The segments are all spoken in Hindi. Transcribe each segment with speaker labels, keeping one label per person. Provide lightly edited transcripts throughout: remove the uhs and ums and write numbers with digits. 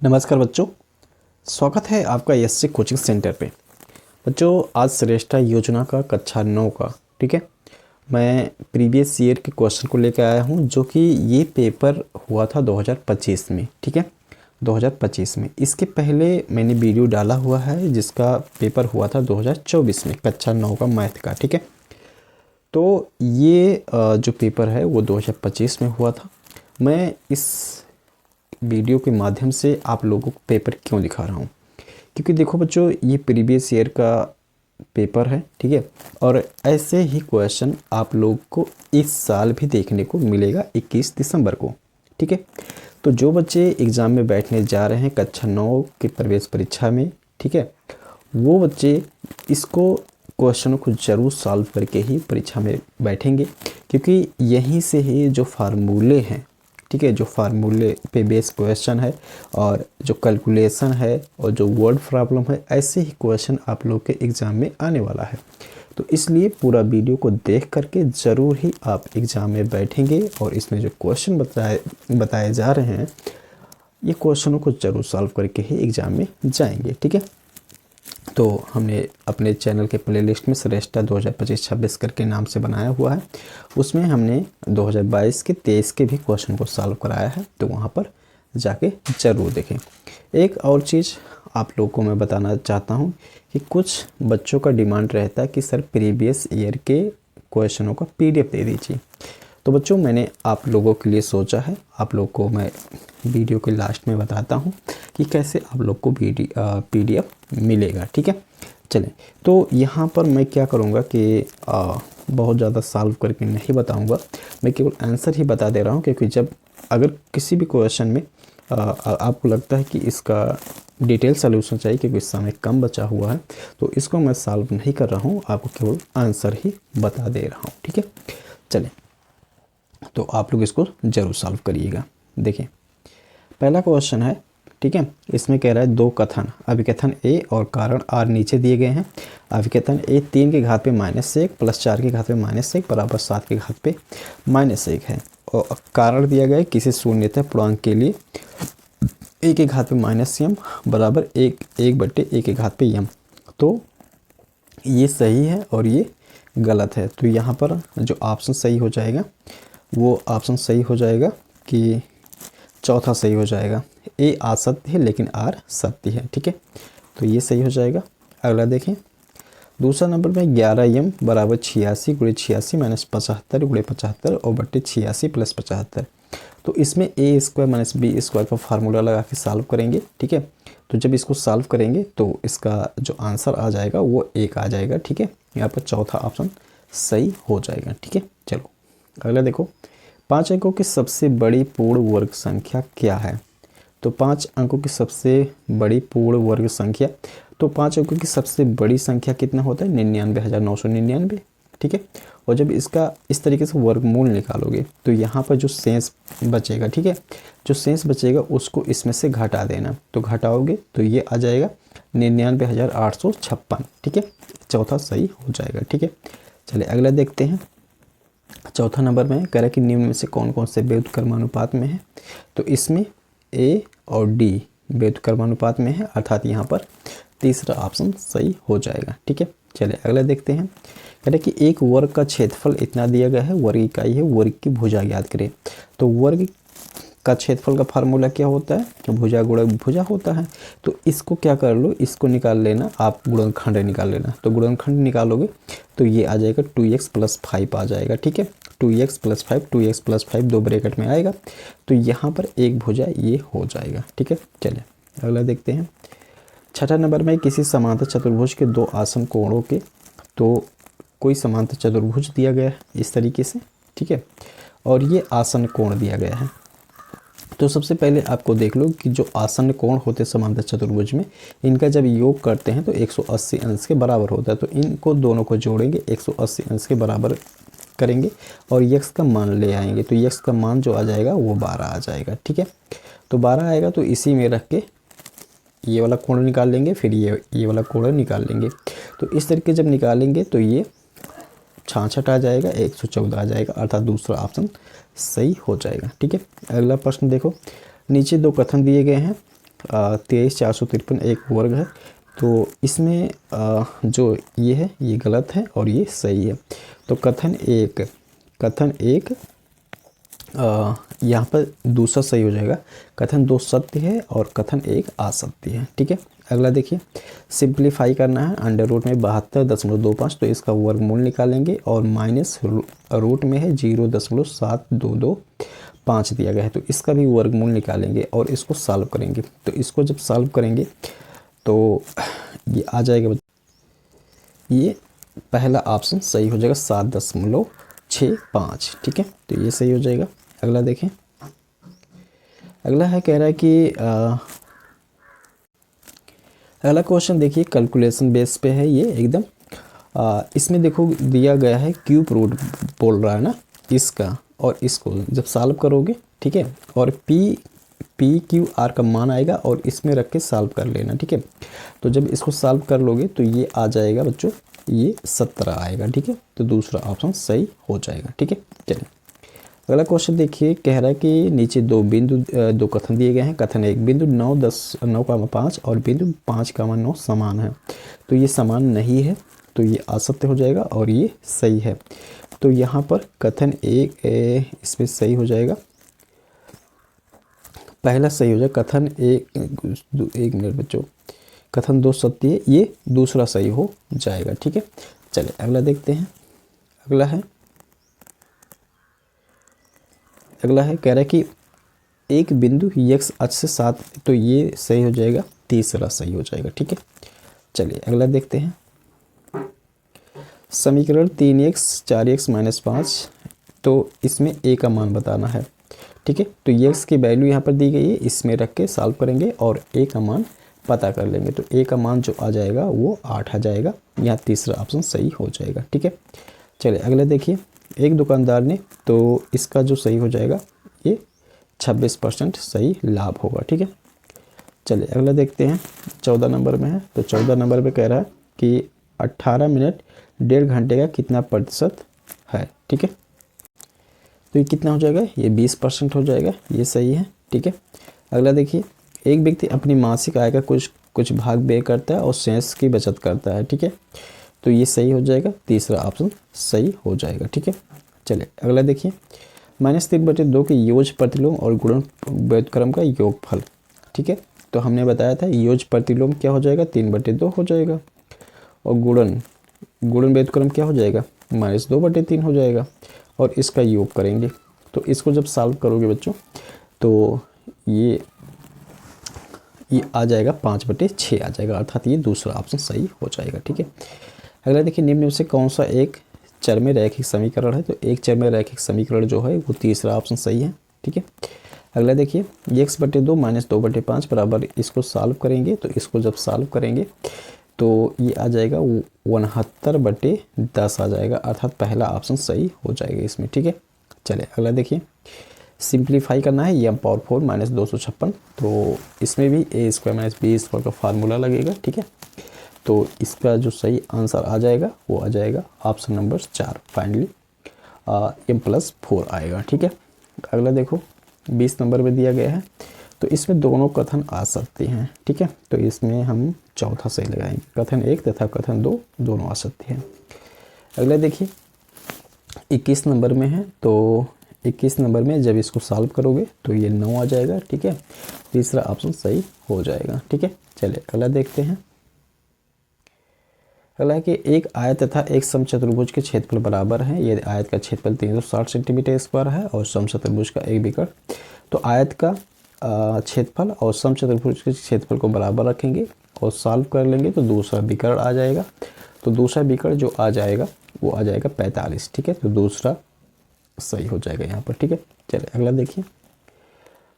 Speaker 1: नमस्कार बच्चों, स्वागत है आपका एससी कोचिंग सेंटर पे। बच्चों, आज श्रेष्ठा योजना का कक्षा 9 का ठीक है, मैं प्रीवियस ईयर के क्वेश्चन को लेकर आया हूं, जो कि ये पेपर हुआ था 2025 में। ठीक है, 2025 में। इसके पहले मैंने वीडियो डाला हुआ है जिसका पेपर हुआ था 2024 में, कक्षा 9 का मैथ का। ठीक है, तो ये जो पेपर है वो 2025 में हुआ था। मैं इस वीडियो के माध्यम से आप लोगों को पेपर क्यों दिखा रहा हूँ, क्योंकि देखो बच्चों, ये प्रीवियस ईयर का पेपर है। ठीक है, और ऐसे ही क्वेश्चन आप लोग को इस साल भी देखने को मिलेगा 21 दिसंबर को। ठीक है, तो जो बच्चे एग्ज़ाम में बैठने जा रहे हैं कक्षा 9 की प्रवेश परीक्षा में, ठीक है, वो बच्चे इसको क्वेश्चनों को ज़रूर सॉल्व करके ही परीक्षा में बैठेंगे, क्योंकि यहीं से ही जो फार्मूले हैं, ठीक है, जो फार्मूले पे बेस क्वेश्चन है और जो कैलकुलेशन है और जो वर्ड प्रॉब्लम है, ऐसे ही क्वेश्चन आप लोग के एग्ज़ाम में आने वाला है। तो इसलिए पूरा वीडियो को देख करके ज़रूर ही आप एग्ज़ाम में बैठेंगे और इसमें जो क्वेश्चन बताए जा रहे हैं, ये क्वेश्चनों को ज़रूर सॉल्व करके ही एग्ज़ाम में जाएंगे। ठीक है, तो हमने अपने चैनल के प्लेलिस्ट में श्रेष्ठा 2025-26 करके नाम से बनाया हुआ है, उसमें हमने 2022 के 23 के भी क्वेश्चन को सॉल्व कराया है, तो वहाँ पर जाके ज़रूर देखें। एक और चीज़ आप लोगों को मैं बताना चाहता हूँ कि कुछ बच्चों का डिमांड रहता है कि सर प्रीवियस ईयर के क्वेश्चनों का PDF दे दीजिए। तो बच्चों, मैंने आप लोगों के लिए सोचा है, आप लोग को मैं वीडियो के लास्ट में बताता हूँ कि कैसे आप लोग को PDF मिलेगा। ठीक है, चलें, तो यहाँ पर मैं क्या करूँगा कि बहुत ज़्यादा सॉल्व करके नहीं बताऊँगा, मैं केवल आंसर ही बता दे रहा हूँ, क्योंकि जब अगर किसी भी क्वेश्चन में आपको लगता है कि इसका डिटेल सॉल्यूशन चाहिए क्योंकि इस समय कम बचा हुआ है, तो इसको मैं सॉल्व नहीं कर रहा हूँ, आपको केवल आंसर ही बता दे रहा हूँ। ठीक है, चलें, तो आप लोग इसको ज़रूर सॉल्व करिएगा। देखिए, पहला क्वेश्चन है, ठीक है, इसमें कह रहा है दो कथन, अभिकथन A और कारण R नीचे दिए गए हैं। अभिकथन A 3 के घात पे -1 प्लस 4 के घात पे -1 बराबर 7 के घात पे -1 है, और कारण दिया गया है किसी शून्यतः पूर्णांक के लिए a के घात पे -m बराबर 1/a के घात पे m। तो ये सही है और ये गलत है, तो यहाँ पर जो ऑप्शन सही हो जाएगा वो ऑप्शन सही हो जाएगा कि चौथा सही हो जाएगा। A असत्य है लेकिन R सत्य है। ठीक है, तो ये सही हो जाएगा। अगला देखें, दूसरा नंबर में 11m बराबर 86 × 86 - 75 × 75 और बट्टे 86 + 75। तो इसमें a² - b² का फार्मूला लगा के सॉल्व करेंगे। ठीक है, तो जब इसको सॉल्व करेंगे तो इसका जो आंसर आ जाएगा वो 1 आ जाएगा। ठीक है, यहाँ पर चौथा ऑप्शन सही हो जाएगा। ठीक है, चलो अगला देखो, 5 अंकों की सबसे बड़ी पूर्ण वर्ग संख्या क्या है? तो 5 अंकों की सबसे बड़ी पूर्ण वर्ग संख्या, तो 5 अंकों की सबसे बड़ी संख्या कितना होता है? 99,999। ठीक है, और जब इसका इस तरीके से वर्गमूल निकालोगे तो यहाँ पर जो शेष बचेगा, ठीक है, जो शेष बचेगा उसको इसमें से घटा देना, तो घटाओगे तो ये आ जाएगा 99,856। ठीक है, चौथा सही हो जाएगा। ठीक है, चलिए अगला देखते हैं। चौथा नंबर में कह रहा है कि निम्न में से कौन कौन से व्युत्क्रमानुपात में है? तो इसमें A और D व्युत्क्रमानुपात में है, अर्थात यहाँ पर तीसरा ऑप्शन सही हो जाएगा। ठीक है, चलिए अगला देखते हैं। कह रहे कि एक वर्ग का क्षेत्रफल इतना दिया गया है, वर्ग इकाई है, वर्ग की भुजा ज्ञात करें। तो वर्ग का क्षेत्रफल का फार्मूला क्या होता है? भुजा गुणक भुजा होता है। तो इसको क्या कर लो, इसको निकाल लेना, आप गुणनखंड निकाल लेना। तो गुणनखंड निकालोगे तो ये आ जाएगा 2x + 5 आ जाएगा। ठीक है, 2x + 5, 2x + 5 दो ब्रैकेट में आएगा, तो यहाँ पर एक भुजा ये हो जाएगा। ठीक है, चलिए अगला देखते हैं। छठा नंबर में किसी समांतर चतुर्भुज के दो आसन कोणों के, तो कोई समांतर चतुर्भुज दिया गया है इस तरीके से। ठीक है, और ये आसन कोण दिया गया है। तो सबसे पहले आपको देख लो कि जो आसन कोण होते हैं समांतर चतुर्भुज में, इनका जब योग करते हैं तो 180 अंश के बराबर होता है। तो इनको दोनों को जोड़ेंगे, 180 अंश के बराबर करेंगे और यक्स का मान ले आएंगे, तो यक्स का मान जो आ जाएगा वो 12 आ जाएगा। ठीक है, तो 12 आएगा तो इसी में रख के ये वाला कोण निकाल लेंगे, फिर ये वाला कोण निकाल लेंगे। तो इस तरीके जब निकालेंगे तो ये 66 आ जाएगा, 114 आ जाएगा, अर्थात दूसरा ऑप्शन सही हो जाएगा। ठीक है, अगला प्रश्न देखो, नीचे दो कथन दिए गए हैं, 23,453 एक वर्ग है। तो इसमें जो ये है ये गलत है और ये सही है। तो कथन एक यहाँ पर दूसरा सही हो जाएगा। कथन 2 सत्य है और कथन 1 असत्य है। ठीक है, अगला देखिए, सिंप्लीफाई करना है। अंडर रूट में 72.25, तो इसका वर्गमूल निकालेंगे और माइनस रूट में है 0.7225 दिया गया है, तो इसका भी वर्गमूल निकालेंगे और इसको सॉल्व करेंगे। तो इसको जब सॉल्व करेंगे तो ये आ जाएगा, ये पहला ऑप्शन सही हो जाएगा 7.65। ठीक है, तो ये सही हो जाएगा। अगला देखें, अगला है कह रहा है कि अगला क्वेश्चन देखिए, कैलकुलेशन बेस पे है ये एकदम। इसमें देखो दिया गया है क्यूब रूट बोल रहा है ना इसका, और इसको जब सॉल्व करोगे, ठीक है, और पी क्यू आर का मान आएगा और इसमें रख के सॉल्व कर लेना। ठीक है, तो जब इसको सॉल्व कर लोगे तो ये आ जाएगा बच्चों, ये 17 आएगा। ठीक है, तो दूसरा ऑप्शन सही हो जाएगा। ठीक है, चलिए अगला क्वेश्चन देखिए, कह रहा है कि नीचे दो कथन दिए गए हैं। कथन 1, बिंदु 9.5 और बिंदु 5.9 समान है। तो ये समान नहीं है, तो ये असत्य हो जाएगा और ये सही है। तो यहाँ पर कथन 1 इसमें सही हो जाएगा, पहला सही हो जाएगा। कथन 1 मिनट बच्चों, कथन 2 सत्य है, ये दूसरा सही हो जाएगा। ठीक है, चलिए अगला देखते हैं। अगला है कह रहा है कि एक बिंदु x अक्ष से 7, तो ये सही हो जाएगा, तीसरा सही हो जाएगा। ठीक है, चलिए अगला देखते हैं। समीकरण 3x 4x - 5, तो इसमें a का मान बताना है। ठीक है, तो x की वैल्यू यहाँ पर दी गई है, इसमें रख के सॉल्व करेंगे और a का मान पता कर लेंगे। तो a का मान जो आ जाएगा वो 8 आ जाएगा। यहाँ तीसरा ऑप्शन सही हो जाएगा। ठीक है, चलिए अगले देखिए, एक दुकानदार ने, तो इसका जो सही हो जाएगा ये 26% सही लाभ होगा। ठीक है, चलिए अगला देखते हैं। 14 नंबर में है, तो 14 नंबर पे कह रहा है कि 18 मिनट 1.5 घंटे का कितना प्रतिशत है। ठीक है, तो ये कितना हो जाएगा, ये 20% हो जाएगा, ये सही है। ठीक है, अगला देखिए, एक व्यक्ति अपनी मासिक आय का कुछ भाग व्यय करता है और शेष की बचत करता है। ठीक है, तो ये सही हो जाएगा, तीसरा ऑप्शन सही हो जाएगा। ठीक है, चलिए अगला देखिए, -3/2 के योग प्रतिलोम और गुणन व्युत्क्रम का योगफल। ठीक है, तो हमने बताया था योग प्रतिलोम क्या हो जाएगा, 3/2 हो जाएगा, और गुणन व्युत्क्रम क्या हो जाएगा, -2/3 हो जाएगा, और इसका योग करेंगे। तो इसको जब सॉल्व करोगे बच्चों तो ये आ जाएगा 5/6 आ जाएगा, अर्थात ये दूसरा ऑप्शन सही हो जाएगा। ठीक है, अगला देखिए, निम्न में से कौन सा एक चर में रैखिक समीकरण है। तो एक चर में रैखिक समीकरण जो है वो तीसरा ऑप्शन सही है। ठीक है, अगला देखिए, x/2 - 2/5 बराबर, इसको सॉल्व करेंगे। तो इसको जब सॉल्व करेंगे तो ये आ जाएगा 69/10 आ जाएगा, अर्थात पहला ऑप्शन सही हो जाएगा इसमें। ठीक है, चलिए अगला देखिए, सिंप्लीफाई करना है, m⁴ -256, तो इसमें भी a² - b² का फार्मूला लगेगा। ठीक है, तो इसका जो सही आंसर आ जाएगा वो आ जाएगा ऑप्शन नंबर 4, फाइनली m+4 आएगा। ठीक है, अगला देखो 20 नंबर में दिया गया है, तो इसमें दोनों कथन आ सकते हैं। ठीक है, तो इसमें हम चौथा सही लगाएंगे, कथन 1 तथा कथन 2 दोनों आ सकते हैं। अगला देखिए 21 नंबर में है, तो 21 नंबर में जब इसको सॉल्व करोगे तो ये 9 आ जाएगा। ठीक है, तीसरा ऑप्शन सही हो जाएगा। ठीक है, चलिए अगला देखते हैं। अगला है कि एक आयत तथा एक समचतुर्भुज के क्षेत्रफल बराबर हैं। ये आयत का क्षेत्रफल 360 सेंटीमीटर स्क्वायर है और समचतुर्भुज का 1 विकर्ण। तो आयत का क्षेत्रफल और समचतुर्भुज के क्षेत्रफल को बराबर रखेंगे और सॉल्व कर लेंगे तो दूसरा विकर्ण आ जाएगा। तो दूसरा विकर्ण जो आ जाएगा वो आ जाएगा 45। ठीक है, तो दूसरा सही हो जाएगा यहाँ पर। ठीक है, चलिए अगला देखिए,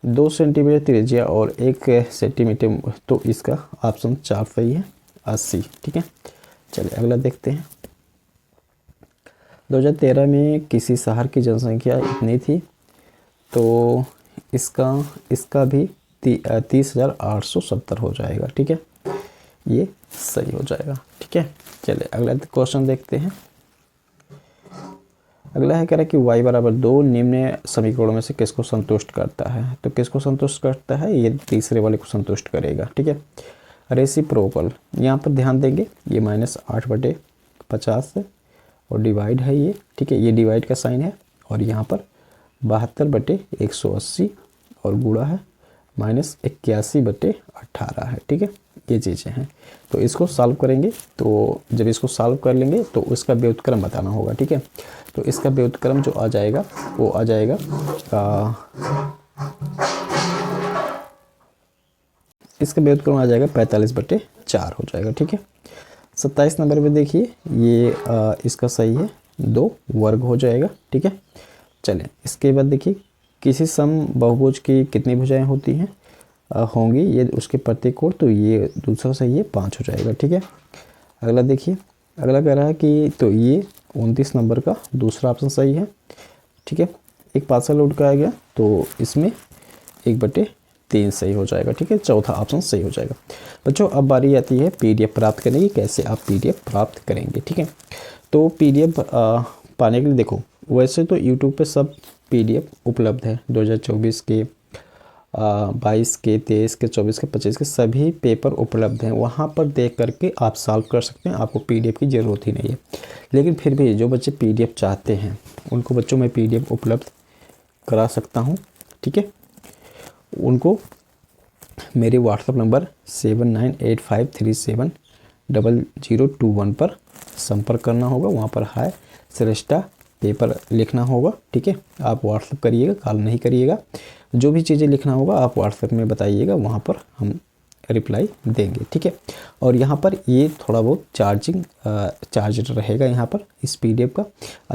Speaker 1: 2 सेंटीमीटर त्रिज्या और 1 सेंटीमीटर, तो इसका ऑप्शन 4 सही है, 80। ठीक है, चलिए अगला देखते हैं। 2013 में किसी शहर की जनसंख्या इतनी थी, तो इसका भी 30,870 हो जाएगा। ठीक है, ये सही हो जाएगा। ठीक है, चलिए अगला क्वेश्चन देखते हैं। अगला है कह रहा है कि y बराबर 2 निम्न समीकरणों में से किसको संतुष्ट करता है। तो किसको संतुष्ट करता है, ये तीसरे वाले को संतुष्ट करेगा। ठीक है, रेसिप्रोकल, यहाँ पर ध्यान देंगे ये -8/50 है और डिवाइड है ये। ठीक है, ये डिवाइड का साइन है और यहाँ पर 72/180 और गुणा है -81/18 है। ठीक है, ये चीज़ें हैं। तो इसको सॉल्व करेंगे, तो जब इसको सॉल्व कर लेंगे तो उसका व्युत्क्रम बताना होगा। ठीक है, तो इसका व्युत्क्रम जो आ जाएगा वो आ जाएगा इसका व्युत्क्रम आ जाएगा 45/4 हो जाएगा। ठीक है, 27 नंबर पे देखिए ये इसका सही है 2 वर्ग हो जाएगा। ठीक है, चलें इसके बाद देखिए किसी सम बहुभुज की कितनी भुजाएं होती हैं होंगी, ये उसके प्रत्येक कोण, तो ये दूसरा सही है 5 हो जाएगा। ठीक है, अगला देखिए, अगला कह रहा है कि तो ये 29 नंबर का दूसरा ऑप्शन सही है। ठीक है, एक पार्सल लोड का आ गया तो इसमें 1/3 सही हो जाएगा। ठीक है, चौथा ऑप्शन सही हो जाएगा। बच्चों अब बारी आती है PDF प्राप्त करने की, कैसे आप PDF प्राप्त करेंगे। ठीक है, तो PDF पाने के लिए देखो, वैसे तो YouTube पे सब PDF उपलब्ध है, 2024 के 22 के 23 के 24 के 25 के सभी पेपर उपलब्ध हैं। वहाँ पर देख करके आप सॉल्व कर सकते हैं, आपको PDF की ज़रूरत ही नहीं है। लेकिन फिर भी जो बच्चे PDF चाहते हैं उनको बच्चों मैं PDF उपलब्ध करा सकता हूँ। ठीक है, उनको मेरे व्हाट्सएप नंबर 7985370021 पर संपर्क करना होगा। वहाँ पर हाय श्रेष्ठा पेपर लिखना होगा। ठीक है, आप व्हाट्सएप करिएगा, कॉल नहीं करिएगा। जो भी चीज़ें लिखना होगा आप व्हाट्सएप में बताइएगा, वहाँ पर हम रिप्लाई देंगे। ठीक है, और यहाँ पर ये थोड़ा बहुत चार्ज रहेगा यहाँ पर इस PDF का,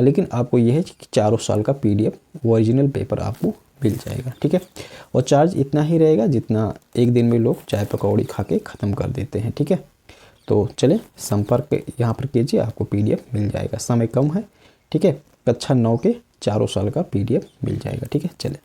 Speaker 1: लेकिन आपको ये है कि 4 साल का PDF ओरिजिनल पेपर आपको मिल जाएगा। ठीक है, और चार्ज इतना ही रहेगा जितना एक दिन में लोग चाय पकौड़ी खा के ख़त्म कर देते हैं। ठीक है, तो चलें संपर्क यहाँ पर कीजिए, आपको PDF मिल जाएगा। समय कम है। ठीक है, कक्षा 9 के 4 साल का PDF मिल जाएगा। ठीक है, चलें।